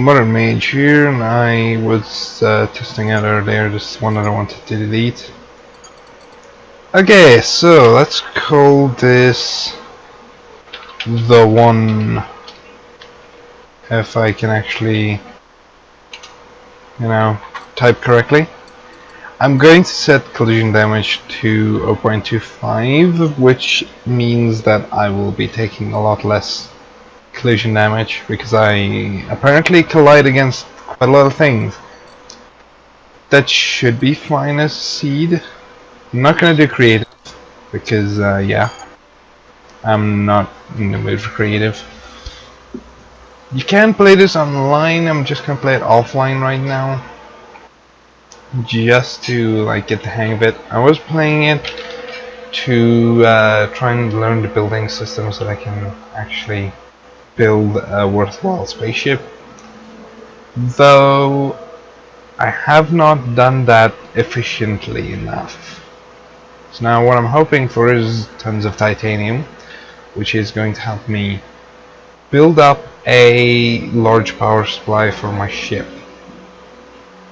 Modern Mage here, and I was testing out earlier this one that I wanted to delete. Okay, so let's call this the one, if I can actually, type correctly. I'm going to set collision damage to 0.25, which means that I will be taking a lot less collision damage, because I apparently collide against quite a lot of things. That should be fine as seed. I'm not gonna do creative because yeah, I'm not in the mood for creative. You can play this online. I'm just gonna play it offline right now, just to get the hang of it. I was playing it to try and learn the building system so that I can actually build a worthwhile spaceship, though I have not done that efficiently enough. So now what I'm hoping for is tons of titanium, which is going to help me build up a large power supply for my ship,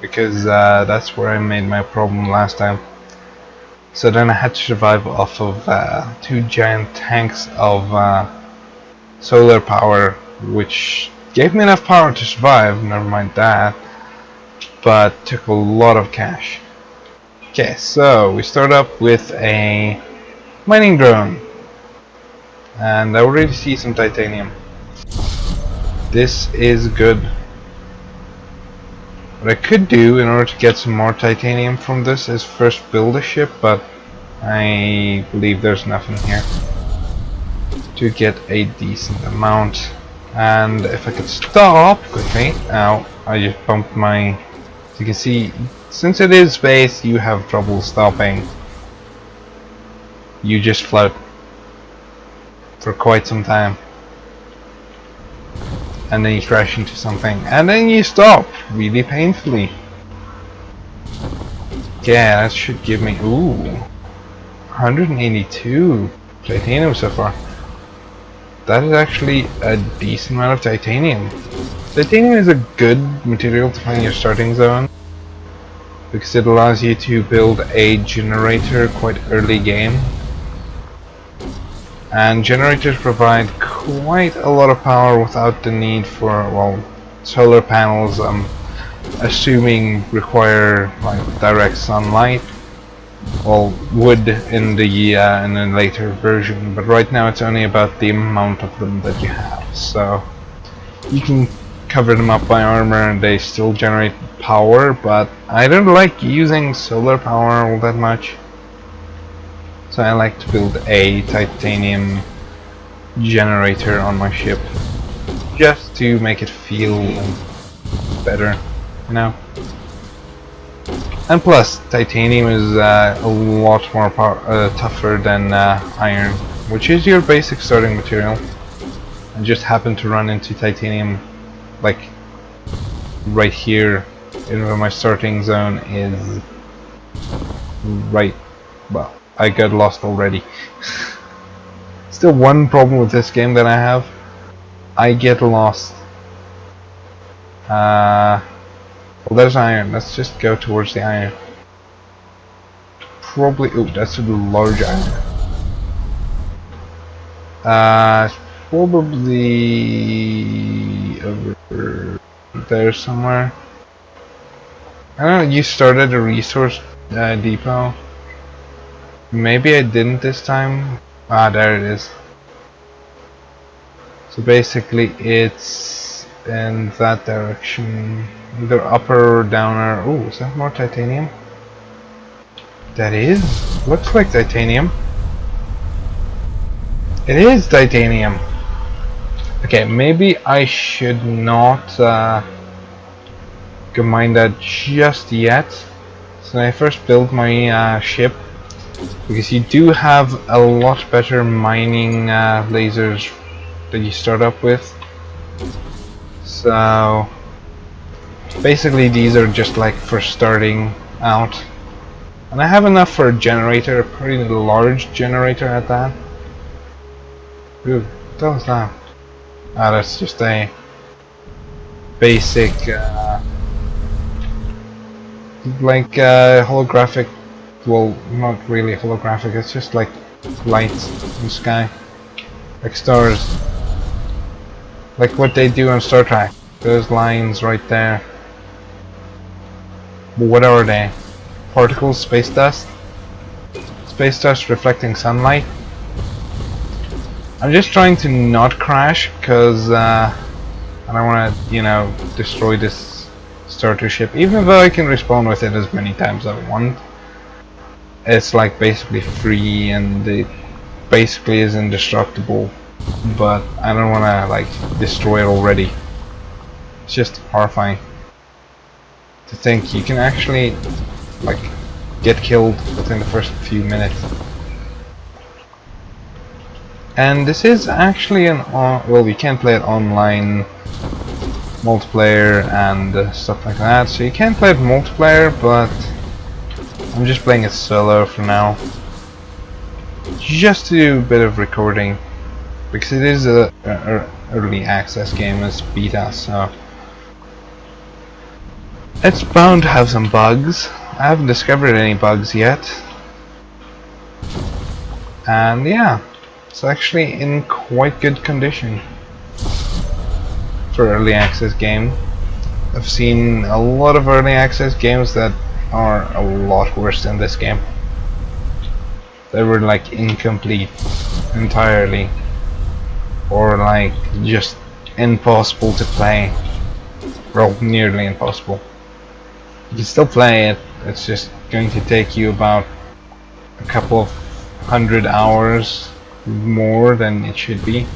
because that's where I made my problem last time. So then I had to survive off of 2 giant tanks of solar power, which gave me enough power to survive, never mind that, but took a lot of cash. Okay, so we start up with a mining drone, and I already see some titanium. This is good. What I could do in order to get some more titanium from this is first build a ship, but I believe there's enough in here to get a decent amount. And if I could stop quickly, ow, I just bumped my, as you can see, since it is space, you have trouble stopping. You just float for quite some time, and then you crash into something, and then you stop really painfully. Yeah, that should give me 182 titanium so far. That is actually a decent amount of titanium. Titanium is a good material to find your starting zone, because it allows you to build a generator quite early game. And generators provide quite a lot of power without the need for, well, solar panels, assuming require direct sunlight. Well, would in the later version, but right now it's only about the amount of them that you have. So you can cover them up by armor and they still generate power, but I don't like using solar power all that much. So I like to build a titanium generator on my ship, just to make it feel better, And plus, titanium is a lot more tougher than iron, which is your basic starting material. I just happen to run into titanium right here, where my starting zone is right. Well, I got lost already. Still one problem with this game that I have. I get lost. Well, there's iron. Let's just go towards the iron. Probably. Oh, that's a large iron. Probably over there somewhere. I don't know. You started a resource depot. Maybe I didn't this time. Ah, there it is. So basically, it's in that direction. Either upper or downer. Oh, is that more titanium? That is. Looks like titanium. It is titanium. Okay, maybe I should not go mine that just yet. So I first build my ship, because you do have a lot better mining lasers that you start up with. So basically these are just for starting out, and I have enough for a generator, a pretty large generator at that. Ooh, what the hell is that? Ah, that's just a basic like holographic, well, not really holographic, it's just like lights in the sky, like stars, like what they do on Star Trek. Those lines right there, what are they? Particles? Space dust? Space dust reflecting sunlight? I'm just trying to not crash because I don't want to, you know, destroy this starter ship, even though I can respawn with it as many times as I want. It's like basically free and it basically is indestructible, but I don't want to like destroy it already. It's just horrifying to think you can actually like get killed within the first few minutes. And this is actually an well, you can't play it online multiplayer and stuff like that, so you can play it multiplayer, but I'm just playing it solo for now, just to do a bit of recording, because it is a early access game, it's beta, so it's bound to have some bugs. I haven't discovered any bugs yet, and yeah, it's actually in quite good condition for early access game. I've seen a lot of early access games that are a lot worse than this game. They were like incomplete entirely, or like just impossible to play. Well, nearly impossible. You can still play it, it's just going to take you about a couple of 100 hours more than it should be.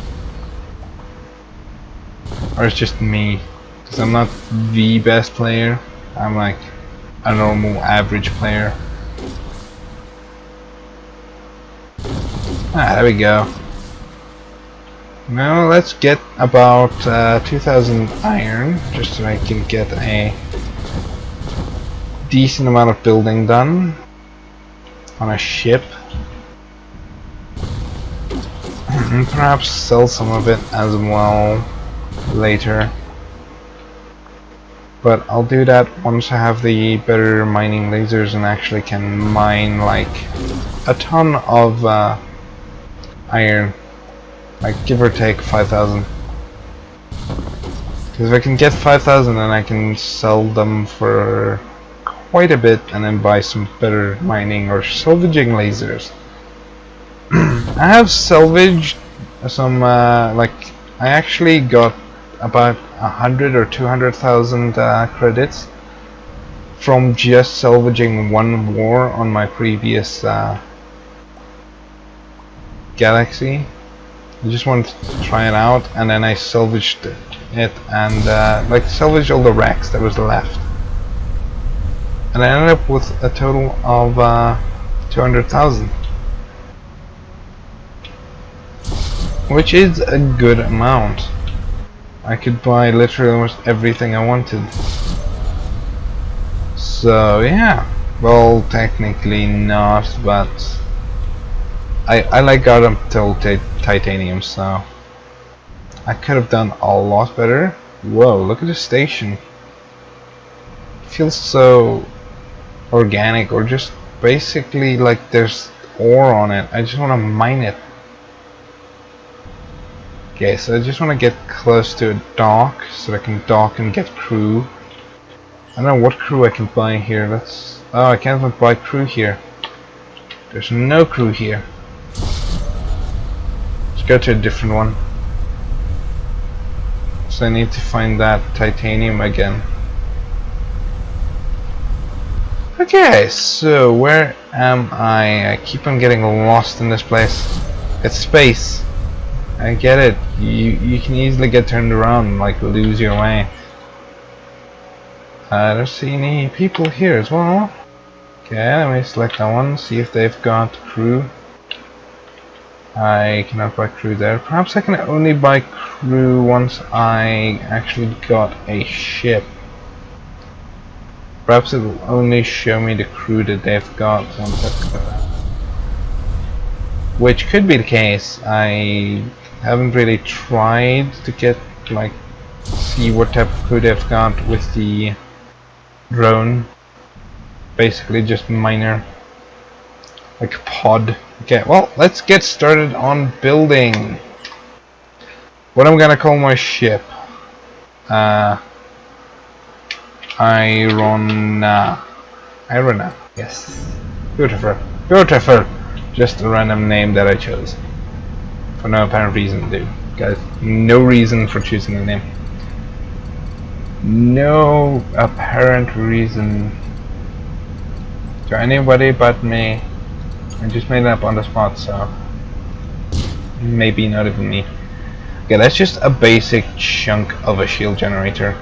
Or it's just me, because I'm not the best player, I'm like a normal average player. Ah, there we go. Now let's get about 2000 iron, just so I can get a decent amount of building done on a ship. And perhaps sell some of it as well later. But I'll do that once I have the better mining lasers and actually can mine like a ton of iron, like give or take 5,000. Because if I can get 5,000, then I can sell them for quite a bit and then buy some better mining or salvaging lasers. I have salvaged some like I actually got about 100 or 200,000 credits from just salvaging one war on my previous galaxy. I just wanted to try it out, and then I salvaged it and like salvaged all the wrecks that was left, and I ended up with a total of 200,000, which is a good amount. I could buy literally almost everything I wanted. So yeah, well, technically not, but I like got up till titanium, so I could have done a lot better. Whoa, look at the station. It feels so organic, or just basically like there's ore on it. I just want to mine it. Okay, so I just want to get close to a dock so I can dock and get crew. I don't know what crew I can buy here. Let's. Oh, I can't even buy crew here. There's no crew here. Let's go to a different one. So I need to find that titanium again. Okay, so where am I? I keep on getting lost in this place. It's space. I get it. You can easily get turned around and like lose your way. I don't see any people here as well. Okay, let me select that one, see if they've got crew. I cannot buy crew there. Perhaps I can only buy crew once I actually got a ship. Perhaps it will only show me the crew that they've got once I've got that. Which could be the case. I haven't really tried to get like see what type of crew they've got with the drone. Basically just minor, like a pod. Okay, well, let's get started on building. What I'm gonna call my ship? Irona. Yes. Beautiful. Beautiful. Just a random name that I chose. For no apparent reason, dude. Guys, no reason for choosing a name. No apparent reason to anybody but me. I just made it up on the spot, so maybe not even me. Okay, that's just a basic chunk of a shield generator,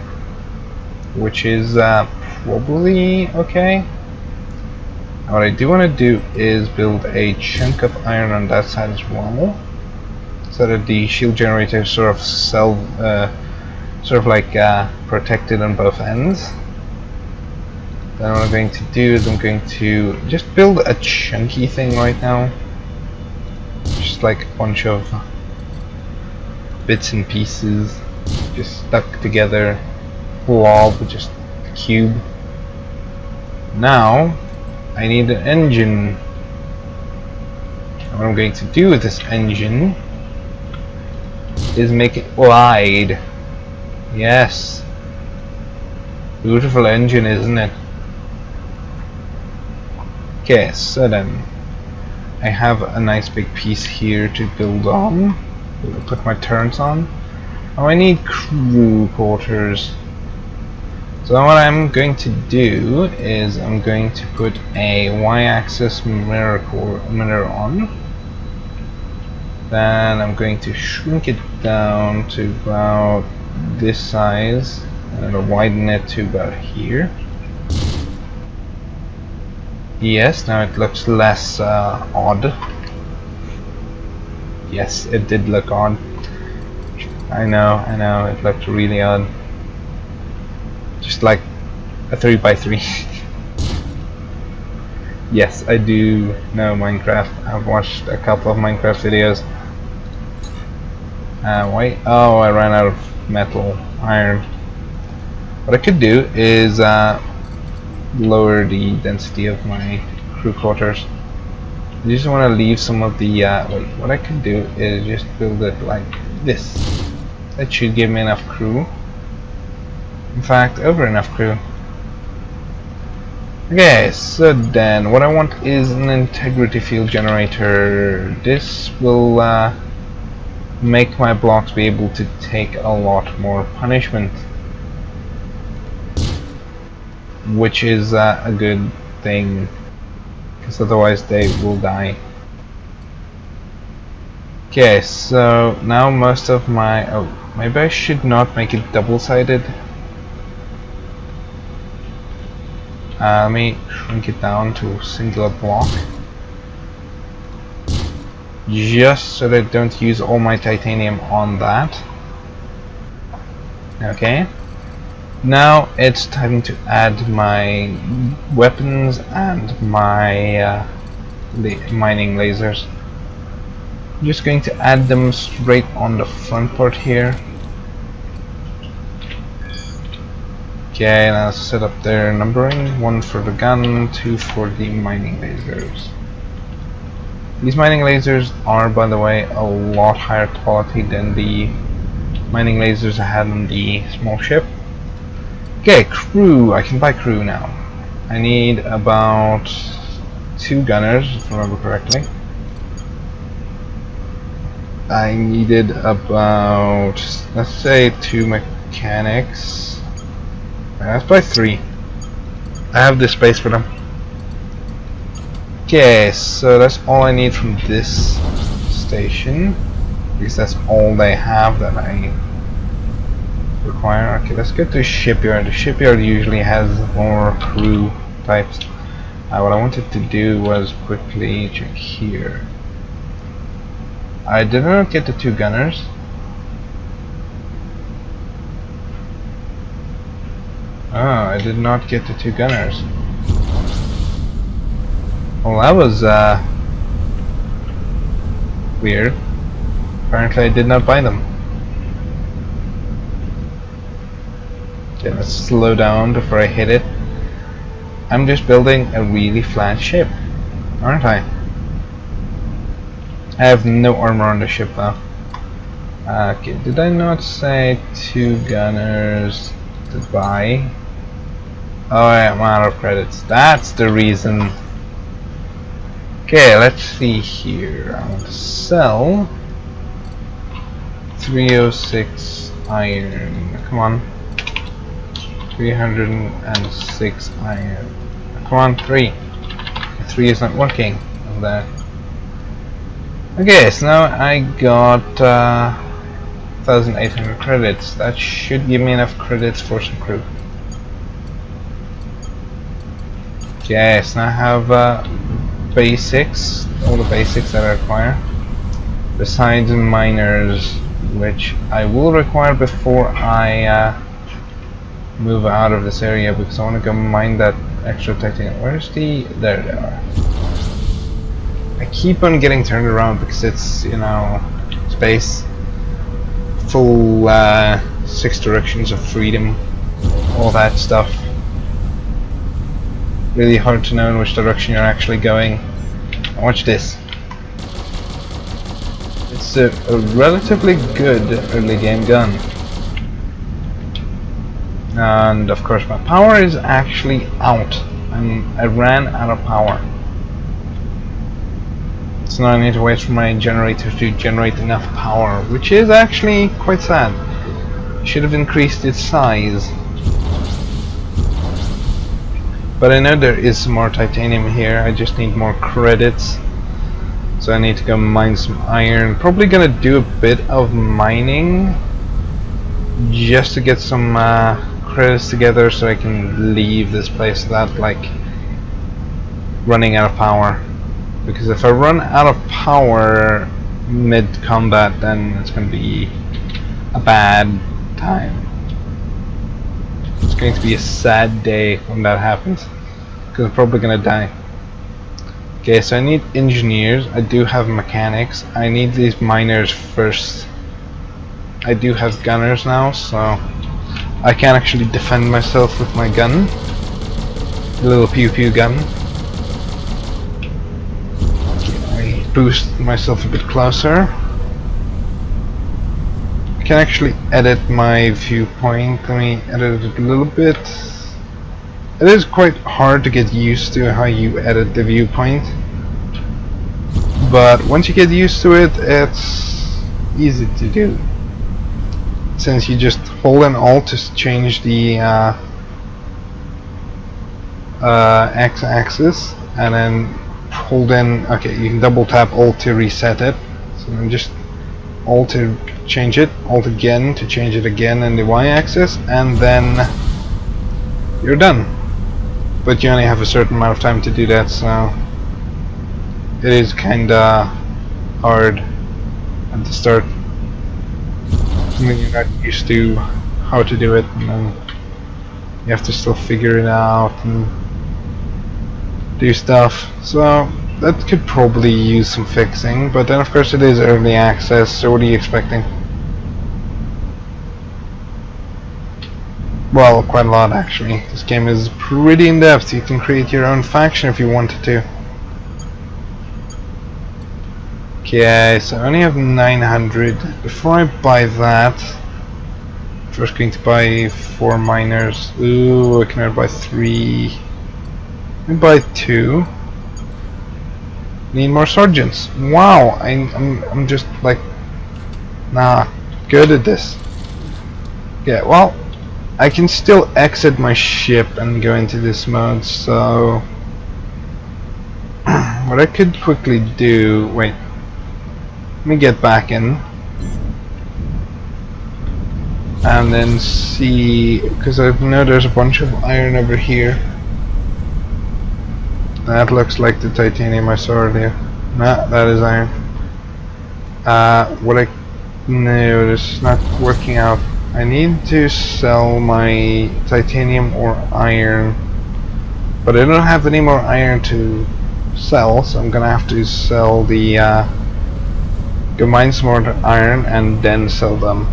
which is probably okay. What I do want to do is build a chunk of iron on that side as well, so that the shield generator sort of like protected on both ends. Then what I'm going to do is I'm going to just build a chunky thing right now, just like a bunch of bits and pieces just stuck together, blob, just a cube. Now I need an engine. And what I'm going to do with this engine is make it glide. Yes, beautiful engine, isn't it? Okay, so then I have a nice big piece here to build on. I'll put my turrets on. Oh, I need crew quarters. So what I'm going to do is I'm going to put a y-axis mirror on. Then I'm going to shrink it down to about this size and I'll widen it to about here. Yes, now it looks less odd. Yes, it did look odd. I know, it looked really odd. Just like a 3x3. Yes, I do know Minecraft. I've watched a couple of Minecraft videos. Wait, oh, I ran out of metal, iron. What I could do is lower the density of my crew quarters. I just want to leave some of the wait, what I could do is just build it like this. That should give me enough crew. In fact, over enough crew. Okay, so then what I want is an integrity field generator. This will make my blocks be able to take a lot more punishment, which is a good thing, because otherwise they will die. Okay, so now most of my... oh, maybe I should not make it double-sided. Let me shrink it down to a singular block, just so that I don't use all my titanium on that. Okay. Now it's time to add my weapons and my mining lasers. I'm just going to add them straight on the front part here. Okay, now set up their numbering. 1 for the gun, 2 for the mining lasers. These mining lasers are, by the way, a lot higher quality than the mining lasers I had on the small ship. Okay, crew. I can buy crew now. I need about 2 gunners, if I remember correctly. I needed about, let's say, 2 mechanics. Let's buy 3. I have the space for them. Okay, so that's all I need from this station, because that's all they have that I require. Okay, let's go to shipyard. The shipyard usually has more crew types. What I wanted to do was quickly check here. I did not get the 2 gunners. Oh, I did not get the 2 gunners. Well, that was weird. Apparently I did not buy them. Okay, let's slow down before I hit it. I'm just building a really flat ship, aren't I? I have no armor on the ship though. Okay, did I not say 2 gunners to buy? Oh, I'm out of credits. That's the reason. Okay, let's see here. I want to sell 306 iron. Come on. 306 iron. Come on, 3. 3 is not working. Of that. Okay, so now I got 1,800 credits. That should give me enough credits for some crew. Okay, so now I have basics, all the basics that I require. Besides miners, which I will require before I move out of this area, because I want to go mine that extra titanium. Where's the... there they are. I keep on getting turned around because it's, you know, space, full 6 directions of freedom, all that stuff. Really hard to know in which direction you're actually going. Watch this. It's a relatively good early game gun. And of course my power is actually out. I ran out of power. So now I need to wait for my generator to generate enough power, which is actually quite sad. Should have increased its size. But I know there is some more titanium here. I just need more credits. So I need to go mine some iron. Probably gonna do a bit of mining just to get some credits together so I can leave this place without like running out of power. Because if I run out of power mid-combat, then it's gonna be a bad time. It's going to be a sad day when that happens, because I'm probably gonna die. Okay, so I need engineers. I do have mechanics. I need these miners first. I do have gunners now, so I can actually defend myself with my gun. A little pew pew gun. Okay, I boost myself a bit closer. I can actually edit my viewpoint. Let me edit it a little bit. It is quite hard to get used to how you edit the viewpoint, but once you get used to it, it's easy to do. Since you just hold in Alt to change the x-axis, and then hold in. Okay, you can double tap Alt to reset it. So then just Alt to change it, Alt again to change it again in the y-axis, and then you're done. But you only have a certain amount of time to do that, so it is kinda hard at the start when you're not used to how to do it, and then you have to still figure it out and do stuff. So that could probably use some fixing, but then of course it is early access, so what are you expecting? Well, quite a lot actually. This game is pretty in-depth. You can create your own faction if you wanted to. Okay, so I only have 900. Before I buy that, I'm first going to buy 4 miners. Ooh, I can only buy 3. Let me buy 2. Need more sergeants. Wow, I'm just like not good at this. Okay, well, I can still exit my ship and go into this mode, so what I could quickly do, wait, let me get back in and then see, because I know there's a bunch of iron over here. That looks like the titanium I saw earlier. Nah, that is iron. No, this is not working out. I need to sell my titanium or iron, but I don't have any more iron to sell, so I'm gonna have to sell the go mine some more iron and then sell them.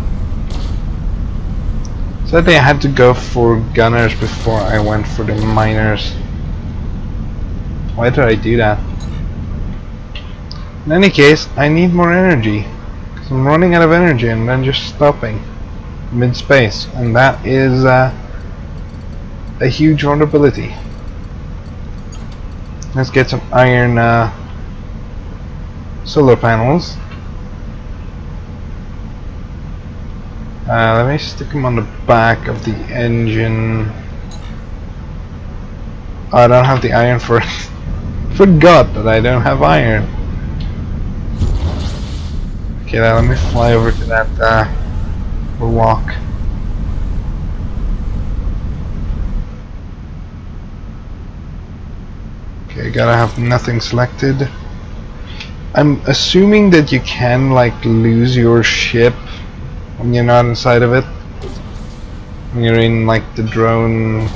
Sadly, I had to go for gunners before I went for the miners. Why did I do that? In any case, I need more energy. Because I'm running out of energy and then just stopping mid-space. And that is a huge vulnerability. Let's get some iron solar panels. Let me stick them on the back of the engine. Oh, I don't have the iron for it. Forgot that I don't have iron. Okay, now let me fly over to that rock. Okay, gotta have nothing selected. I'm assuming that you can like lose your ship when you're not inside of it. When you're in like the drone,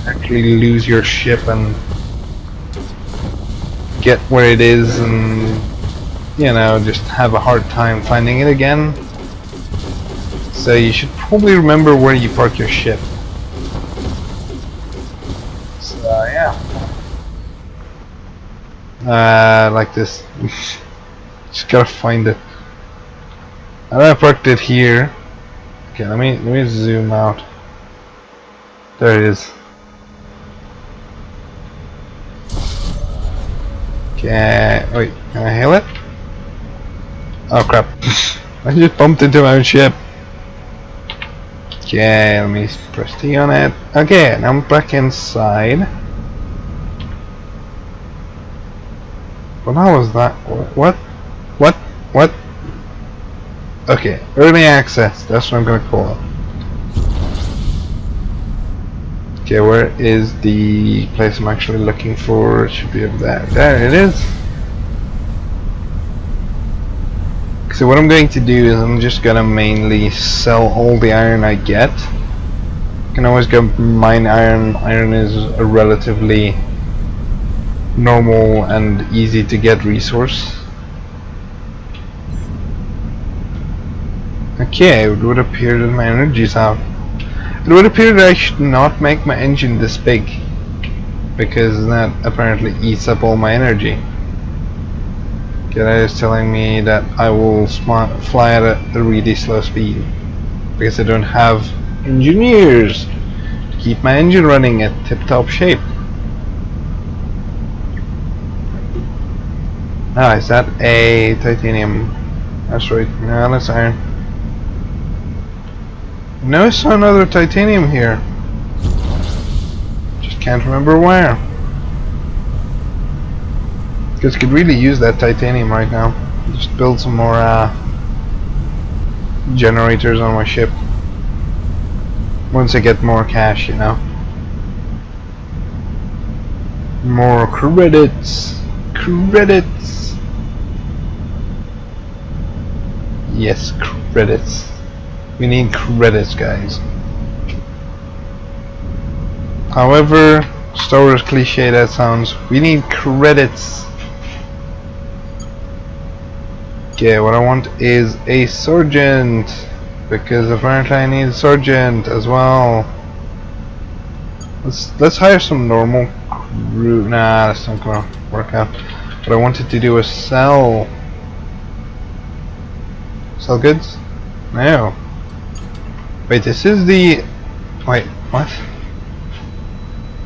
actually lose your ship and get where it is and, you know, just have a hard time finding it again. So you should probably remember where you park your ship. So yeah. Like this. Just gotta find it. I parked it here. Okay, let me zoom out. There it is. Okay, wait, can I hail it? Oh crap. I just bumped into my own ship. Okay, let me press T on it. Okay, now I'm back inside. What the hell was that? What? What? Okay, early access, that's what I'm gonna call it. Okay, where is the place I'm actually looking for? It should be over there. There it is. So what I'm going to do is I'm just gonna mainly sell all the iron I get. You can always go mine iron. Iron is a relatively normal and easy to get resource. Okay, it would appear that my energy's out. It would appear that I should not make my engine this big, because that apparently eats up all my energy. Okay, that is telling me that I will fly at a really slow speed, because I don't have engineers to keep my engine running at tip-top shape. Ah, is that a titanium asteroid? No, that's iron. No, I saw another titanium here. Just can't remember where. Because I could really use that titanium right now. Just build some more generators on my ship. Once I get more cash, you know. More credits. Credits. Yes, credits. We need credits, guys. However, Star Wars cliche that sounds, we need credits. Okay, what I want is a sergeant, because apparently I need a sergeant as well. Let's hire some normal crew. Nah, that's not gonna work out. What I wanted to do was sell goods. No. Wait, this is the... Wait, what?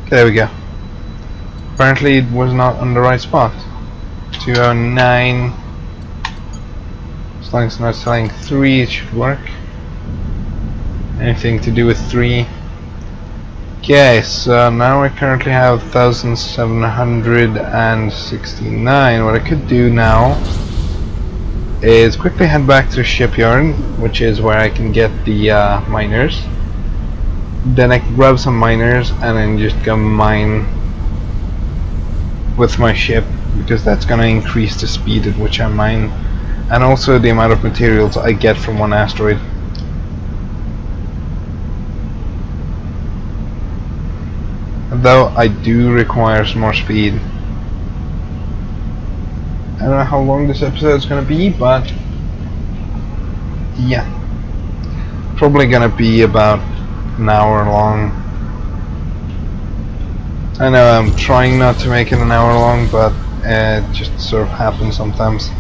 There we go. Apparently it was not on the right spot. 209. As long as it's not selling 3, it should work. Anything to do with 3. Okay, so now I currently have 1,769. What I could do now is quickly head back to the shipyard, which is where I can get the miners. Then I can grab some miners and then just go mine with my ship, because that's gonna increase the speed at which I mine, and also the amount of materials I get from one asteroid. Though I do require some more speed. I don't know how long this episode is gonna be, but yeah, probably gonna be about an hour long. I know I'm trying not to make it an hour long, but it just sort of happens sometimes.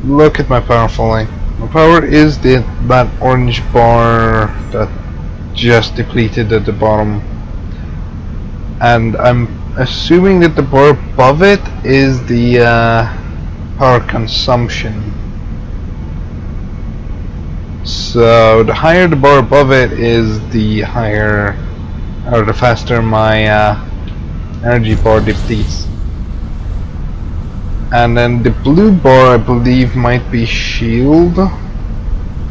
Look at my power falling. My power is that orange bar that just depleted at the bottom. And I'm assuming that the bar above it is the power consumption. So the higher the bar above it is, the higher or the faster my energy bar depletes. And then the blue bar I believe might be shield,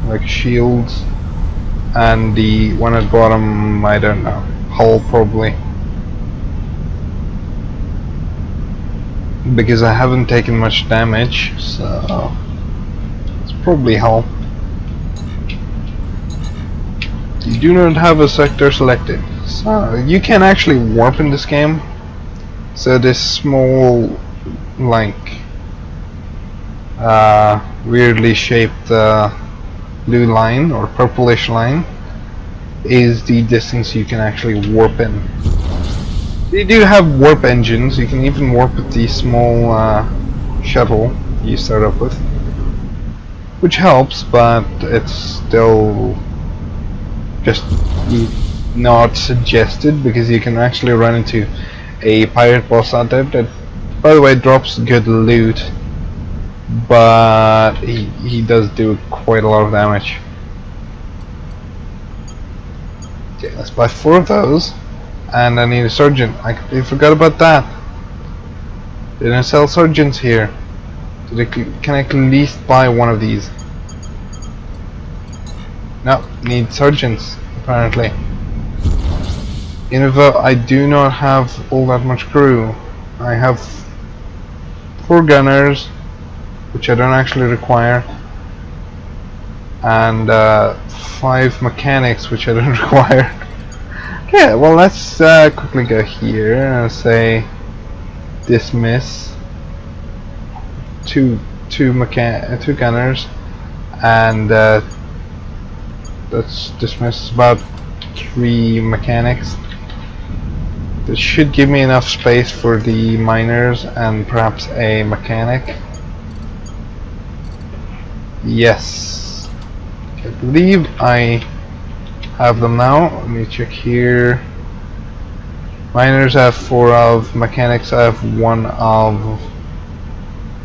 like shields, and the one at bottom I don't know, hull probably, because I haven't taken much damage, so it's probably hull. You do not have a sector selected, so you can actually warp in this game. So this small, like weirdly shaped blue line or purplish line is the distance you can actually warp in. They do have warp engines. You can even warp with the small shuttle you start up with, which helps, but it's still just not suggested, because you can actually run into a pirate boss out there that, by the way, drops good loot, but he does do quite a lot of damage. Okay, let's buy 4 of those, and I need a surgeon. I completely forgot about that. They don't sell surgeons here. So can I at least buy one of these? No, need surgeons apparently. Innova, I do not have all that much crew. I have 4 gunners, which I don't actually require, and 5 mechanics, which I don't require. Okay, well let's quickly go here and say dismiss 2 gunners, and let's dismiss about 3 mechanics. This should give me enough space for the miners and perhaps a mechanic. Yes, I believe I have them now. Let me check here. Miners I have 4 of, mechanics I have 1 of.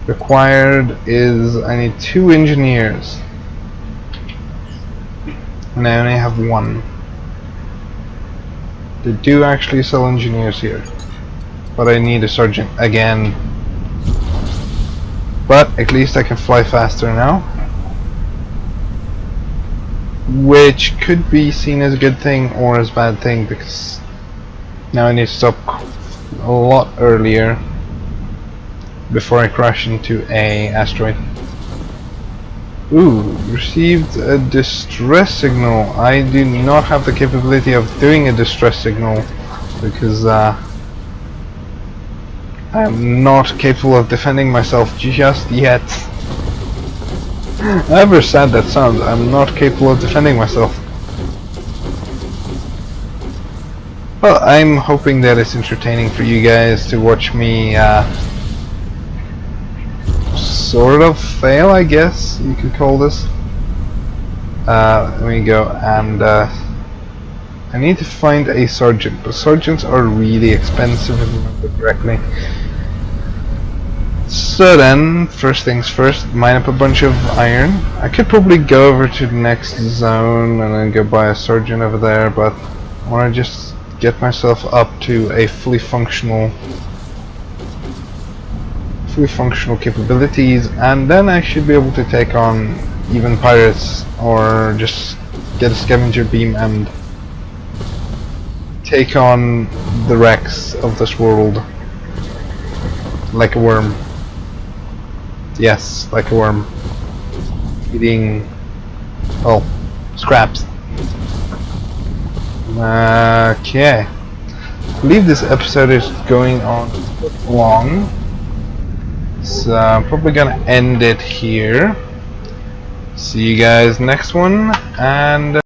Required is I need 2 engineers, and I only have 1. They do actually sell engineers here, but I need a sergeant again. But at least I can fly faster now, which could be seen as a good thing or as a bad thing, because now I need to stop a lot earlier before I crash into a asteroid. Ooh, received a distress signal. I do not have the capability of doing a distress signal, because I'm not capable of defending myself just yet. However sad that sounds, I'm not capable of defending myself. Well, I'm hoping that it's entertaining for you guys to watch me sort of fail, I guess you could call this. Let me go, and I need to find a sergeant, but sergeants are really expensive if I remember correctly. So then, first things first, mine up a bunch of iron. I could probably go over to the next zone and then go buy a sergeant over there, but I want to just get myself up to a fully functional capabilities, and then I should be able to take on even pirates, or just get a scavenger beam and take on the wrecks of this world like a worm. Yes, like a worm, eating, well, scraps. Okay, I believe this episode is going on long, so I'm probably gonna end it here. See you guys next one, and